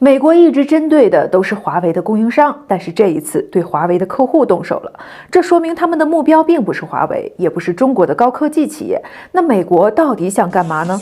美国一直针对的都是华为的供应商，但是这一次对华为的客户动手了，这说明他们的目标并不是华为，也不是中国的高科技企业。那美国到底想干嘛呢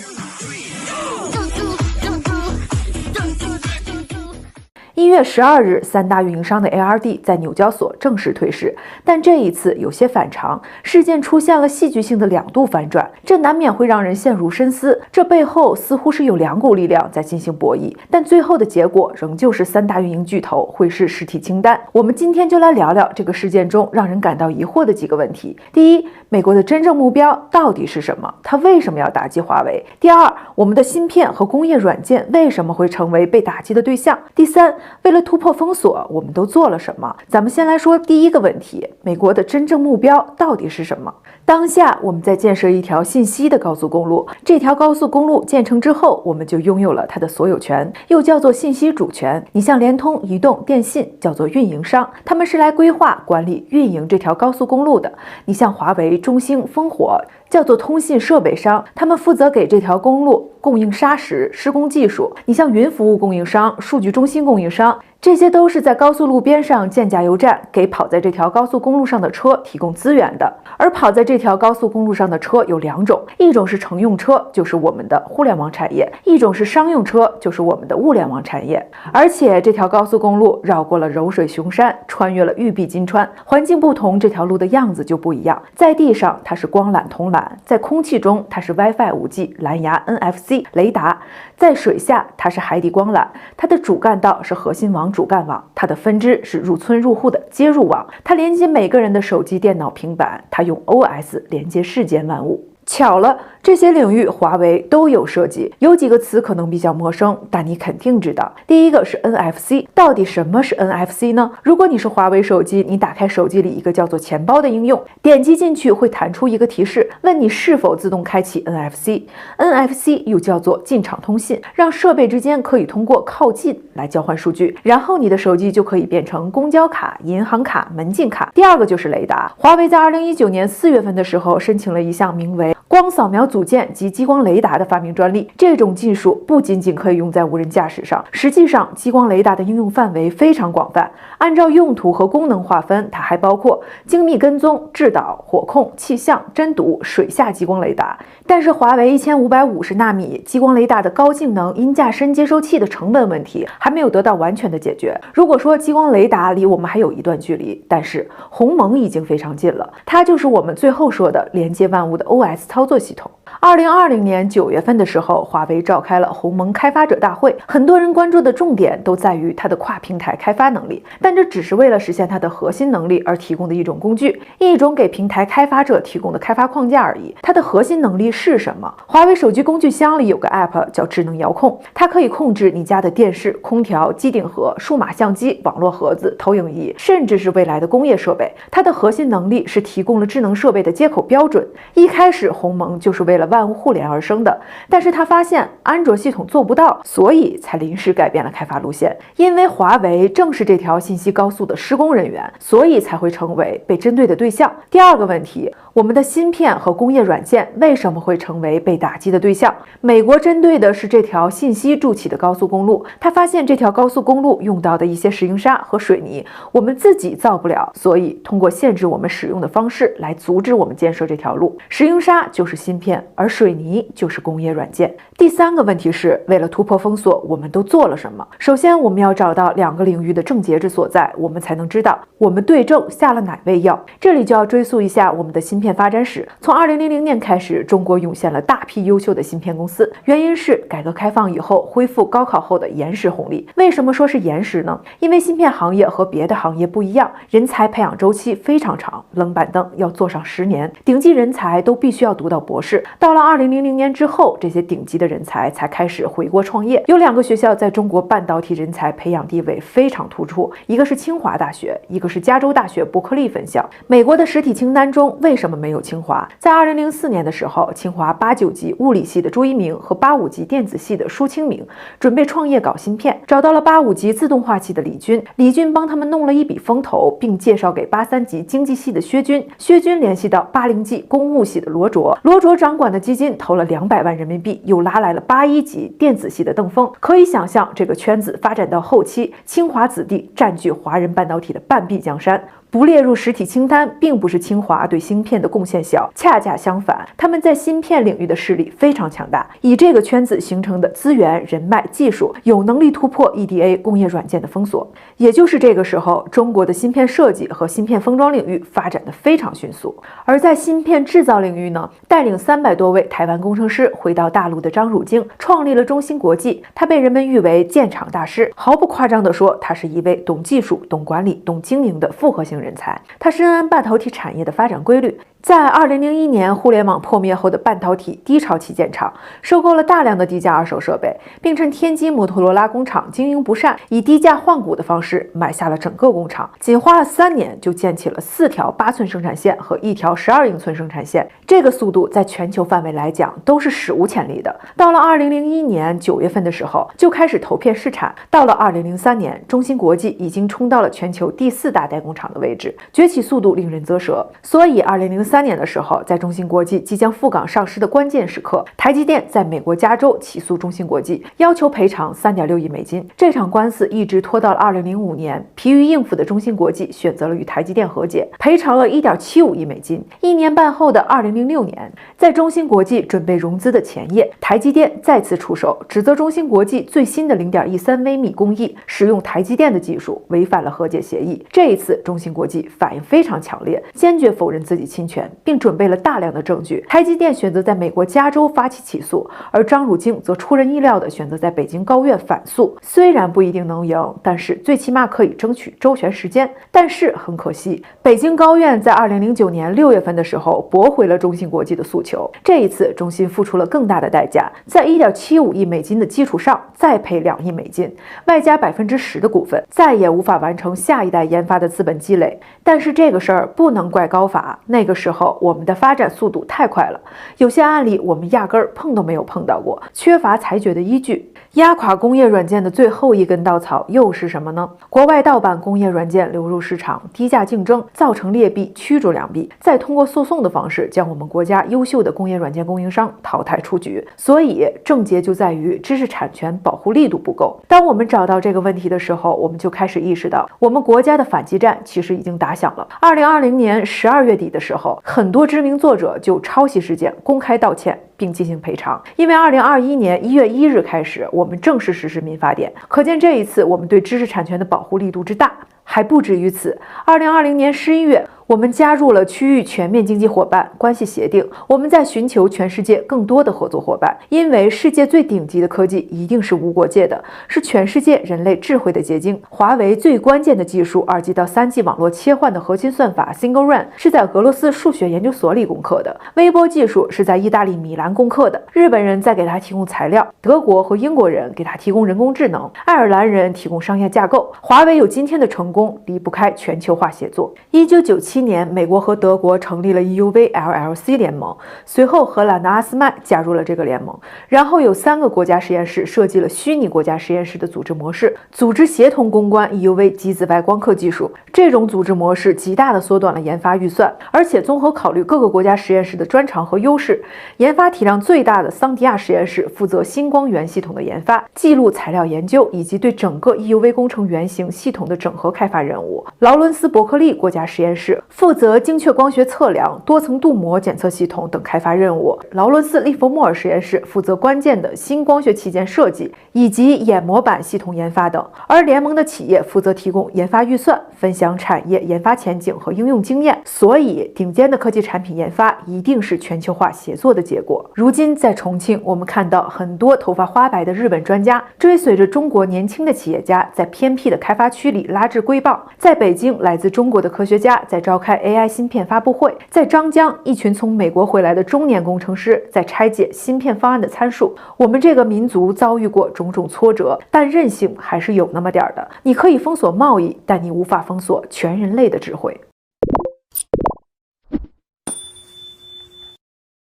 ？1月12日，三大运营商的 ARD 在纽交所正式退市，但这一次有些反常，事件出现了戏剧性的2度反转，这难免会让人陷入深思。这背后似乎是有2股力量在进行博弈，但最后的结果仍旧是三大运营巨头会是实体清单。我们今天就来聊聊这个事件中让人感到疑惑的几个问题。第一，美国的真正目标到底是什么？它为什么要打击华为？第二，我们的芯片和工业软件为什么会成为被打击的对象？第三，为了突破封锁，我们都做了什么？咱们先来说第一个问题，美国的真正目标到底是什么？当下我们在建设一条信息的高速公路，这条高速公路建成之后，我们就拥有了它的所有权，又叫做信息主权。你像联通、移动、电信叫做运营商，他们是来规划、管理、运营这条高速公路的。你像华为、中兴、烽火叫做通信设备商，他们负责给这条公路供应砂石、施工技术。你像云服务供应商、数据中心供应商，这些都是在高速路边上建加油站，给跑在这条高速公路上的车提供资源的。而跑在这条高速公路上的车有2种，一种是乘用车，就是我们的互联网产业；一种是商用车，就是我们的物联网产业。而且这条高速公路绕过了柔水熊山，穿越了玉璧金川，环境不同，这条路的样子就不一样。在地上它是光缆通缆，在空气中它是 WiFi、5G、蓝牙、NFC、雷达，在水下它是海底光缆，它的主干道是核心网主干网，它的分支是入村入户的接入网，它连接每个人的手机、电脑、平板，它用 OS 连接世间万物。巧了，这些领域华为都有涉及。有几个词可能比较陌生，但你肯定知道。第一个是 NFC， 到底什么是 NFC 呢？如果你是华为手机，你打开手机里一个叫做钱包的应用，点击进去会弹出一个提示，问你是否自动开启 NFC。NFC 又叫做近场通信，让设备之间可以通过靠近来交换数据，然后你的手机就可以变成公交卡、银行卡、门禁卡。第二个就是雷达，华为在2019年4月份的时候申请了一项名为光扫描组件及激光雷达的发明专利。这种技术不仅仅可以用在无人驾驶上，实际上激光雷达的应用范围非常广泛。按照用途和功能划分，它还包括精密跟踪、制导、火控、气象、侦读、水下激光雷达。但是华为1550纳米激光雷达的高性能音架深接收器的成本问题还没有得到完全的解决。如果说激光雷达离我们还有一段距离，但是鸿蒙已经非常近了，它就是我们最后说的连接万物的 OS 操作系统。2020年9月份的时候，华为召开了鸿蒙开发者大会，很多人关注的重点都在于它的跨平台开发能力，但这只是为了实现它的核心能力而提供的一种工具，一种给平台开发者提供的开发框架而已。它的核心能力是什么？华为手机工具箱里有个 App 叫智能遥控，它可以控制你家的电视、空调、机顶盒、数码相机、网络盒子、投影仪，甚至是未来的工业设备。它的核心能力是提供了智能设备的接口标准。一开始鸿蒙就是为了万物互联而生的，但是他发现安卓系统做不到，所以才临时改变了开发路线。因为华为正是这条信息高速的施工人员，所以才会成为被针对的对象。第二个问题，我们的芯片和工业软件为什么会成为被打击的对象？美国针对的是这条信息筑起的高速公路，他发现这条高速公路用到的一些石英砂和水泥我们自己造不了，所以通过限制我们使用的方式来阻止我们建设这条路。石英砂就是芯片，而水泥就是工业软件。第三个问题是，为了突破封锁，我们都做了什么？首先我们要找到2个领域的症结之所在，我们才能知道我们对症下了哪味药。这里就要追溯一下我们的芯片发展史。从2000年开始，中国涌现了大批优秀的芯片公司，原因是改革开放以后恢复高考后的延时红利。为什么说是延时呢？因为芯片行业和别的行业不一样，人才培养周期非常长，冷板凳要坐上10年，顶级人才都必须要读到博士。到了2000年之后，这些顶级的人才才开始回国创业。有2个学校在中国半导体人才培养地位非常突出，一个是清华大学，一个是加州大学伯克利分校。美国的实体清单中为什么没有清华？在2004年的时候，清华89级物理系的朱一鸣和85级电子系的舒清明准备创业搞芯片，找到了85级自动化系的李军，李军帮他们弄了一笔风投，并介绍给83级经济系的薛军，薛军联系到80级公务系的罗卓，罗卓掌管的基金投了200万人民币，又拉来了8一级电子系的邓锋。可以想象，这个圈子发展到后期，清华子弟占据华人半导体的半壁江山。不列入实体清单，并不是清华对芯片的贡献小，恰恰相反，他们在芯片领域的势力非常强大。以这个圈子形成的资源、人脉、技术，有能力突破 EDA 工业软件的封锁。也就是这个时候，中国的芯片设计和芯片封装领域发展的非常迅速。而在芯片制造领域呢，带领300多位台湾工程师回到大陆的张汝京，创立了中芯国际。他被人们誉为建厂大师，毫不夸张地说，他是一位懂技术、懂管理、懂经营的复合型人才。他深谙半导体产业的发展规律，在2001年互联网破灭后的半导体低潮期建厂，收购了大量的低价二手设备，并趁天津摩托罗拉工厂经营不善，以低价换股的方式买下了整个工厂。仅花了3年就建起了4条8寸生产线和1条12英寸生产线，这个速度在全球范围来讲都是史无前例的。到了2001年9月份的时候，就开始投片试产。到了2003年，中芯国际已经冲到了全球第4大代工厂的位置，崛起速度令人啧舌。所以2003年的时候，在中芯国际即将赴港上市的关键时刻，台积电在美国加州起诉中芯国际，要求赔偿3.6亿美金。这场官司一直拖到了2005年，疲于应付的中芯国际选择了与台积电和解，赔偿了1.75亿美金。1年半后的2006年，在中芯国际准备融资的前夜，台积电再次出手，指责中芯国际最新的0.13微米工艺使用台积电的技术，违反了和解协议。这一次，中芯国际反应非常强烈，坚决否认自己侵权，并准备了大量的证据。台积电选择在美国加州发起起诉，而张汝京则出人意料地选择在北京高院反诉。虽然不一定能赢，但是最起码可以争取周旋时间。但是很可惜，北京高院在2009年6月份的时候驳回了中芯国际的诉求。这一次，中芯付出了更大的代价，在1.75亿美金的基础上再赔2亿美金，外加10%的股份，再也无法完成下一代研发的资本积累。但是这个事儿不能怪高法，那个时候我们的发展速度太快了，有些案例我们压根儿碰都没有碰到过，缺乏裁决的依据。压垮工业软件的最后一根稻草又是什么呢？国外盗版工业软件流入市场，低价竞争，造成劣币驱逐良币，再通过诉讼的方式将我们国家优秀的工业软件供应商淘汰出局。所以症结就在于知识产权保护力度不够。当我们找到这个问题的时候，我们就开始意识到，我们国家的反击战其实已经打响了。2020年12月底的时候，很多知名作者就抄袭事件公开道歉，并进行赔偿。因为2021年1月1日开始，我们正式实施民法典，可见这一次我们对知识产权的保护力度之大。还不止于此，2020年11月，我们加入了区域全面经济伙伴关系协定，我们在寻求全世界更多的合作伙伴，因为世界最顶级的科技一定是无国界的，是全世界人类智慧的结晶。华为最关键的技术2G 到3G 网络切换的核心算法 Single RAN 是在俄罗斯数学研究所里攻克的，微波技术是在意大利米兰攻克的，日本人在给他提供材料，德国和英国人给他提供人工智能，爱尔兰人提供商业架构。华为有今天的成功，离不开全球化协作。1997年，美国和德国成立了 EUV LLC 联盟，随后荷兰的阿斯麦加入了这个联盟。然后有3个国家实验室设计了虚拟国家实验室的组织模式，组织协同攻关 EUV 极紫外光刻技术。这种组织模式极大地缩短了研发预算，而且综合考虑各个国家实验室的专长和优势，研发体量最大的桑迪亚实验室负责新光源系统的研发、记录材料研究以及对整个 EUV 工程原型系统的整合开发任务。劳伦斯伯克利国家实验室负责精确光学测量、多层镀膜检测系统等开发任务。劳伦斯利弗莫尔实验室负责关键的新光学器件设计以及眼模板系统研发等。而联盟的企业负责提供研发预算、分享产业研发前景和应用经验。所以顶尖的科技产品研发一定是全球化协作的结果。如今在重庆，我们看到很多头发花白的日本专家追随着中国年轻的企业家，在偏僻的开发区里拉制硅棒。在北京，来自中国的科学家在召开 AI 芯片发布会。在张江，一群从美国回来的中年工程师在拆解芯片方案的参数。我们这个民族遭遇过种种挫折，但韧性还是有那么点儿的。你可以封锁贸易，但你无法封锁全人类的智慧。